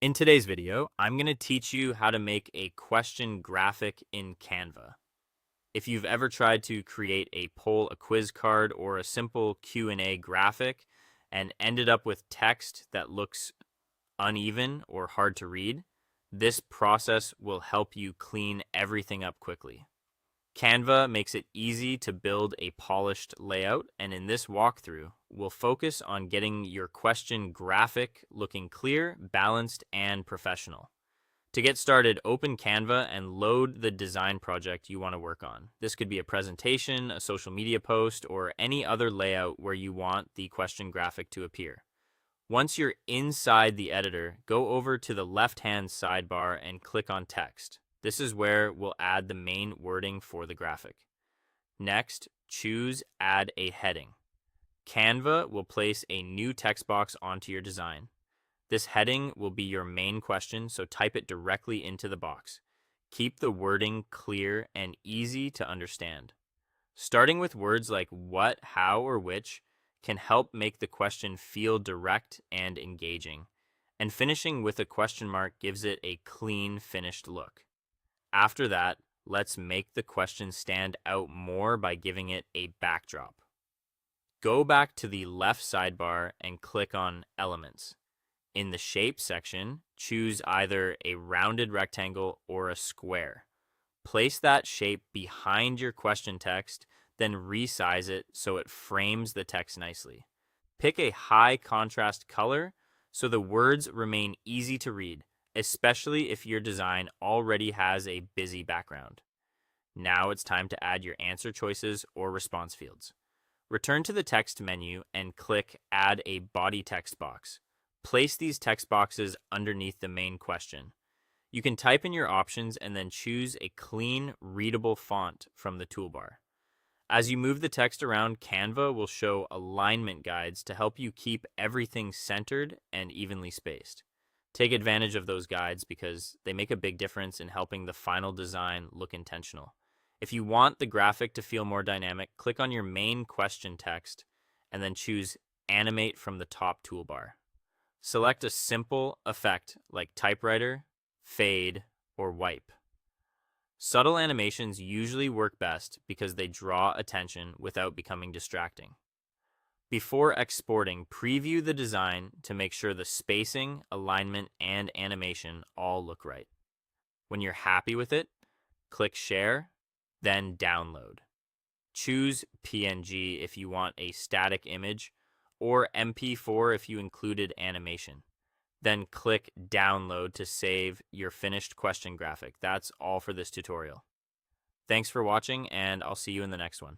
In today's video, I'm going to teach you how to make a question graphic in Canva. If you've ever tried to create a poll, a quiz card, or a simple Q&A graphic and ended up with text that looks uneven or hard to read, this process will help you clean everything up quickly. Canva makes it easy to build a polished layout, and in this walkthrough, we'll focus on getting your question graphic looking clear, balanced, and professional. To get started, open Canva and load the design project you want to work on. This could be a presentation, a social media post, or any other layout where you want the question graphic to appear. Once you're inside the editor, go over to the left-hand sidebar and click on text. This is where we'll add the main wording for the graphic. Next, choose Add a Heading. Canva will place a new text box onto your design. This heading will be your main question, so type it directly into the box. Keep the wording clear and easy to understand. Starting with words like what, how, or which can help make the question feel direct and engaging, and finishing with a question mark gives it a clean, finished look. After that, let's make the question stand out more by giving it a backdrop. Go back to the left sidebar and click on Elements. In the Shape section, choose either a rounded rectangle or a square. Place that shape behind your question text, then resize it so it frames the text nicely. Pick a high contrast color so the words remain easy to read, especially if your design already has a busy background. Now it's time to add your answer choices or response fields. Return to the text menu and click Add a Body Text Box. Place these text boxes underneath the main question. You can type in your options and then choose a clean, readable font from the toolbar. As you move the text around, Canva will show alignment guides to help you keep everything centered and evenly spaced. Take advantage of those guides because they make a big difference in helping the final design look intentional. If you want the graphic to feel more dynamic, click on your main question text and then choose Animate from the top toolbar. Select a simple effect like typewriter, fade, or wipe. Subtle animations usually work best because they draw attention without becoming distracting. Before exporting, preview the design to make sure the spacing, alignment, and animation all look right. When you're happy with it, click Share, then Download. Choose PNG if you want a static image, or MP4 if you included animation. Then click Download to save your finished question graphic. That's all for this tutorial. Thanks for watching, and I'll see you in the next one.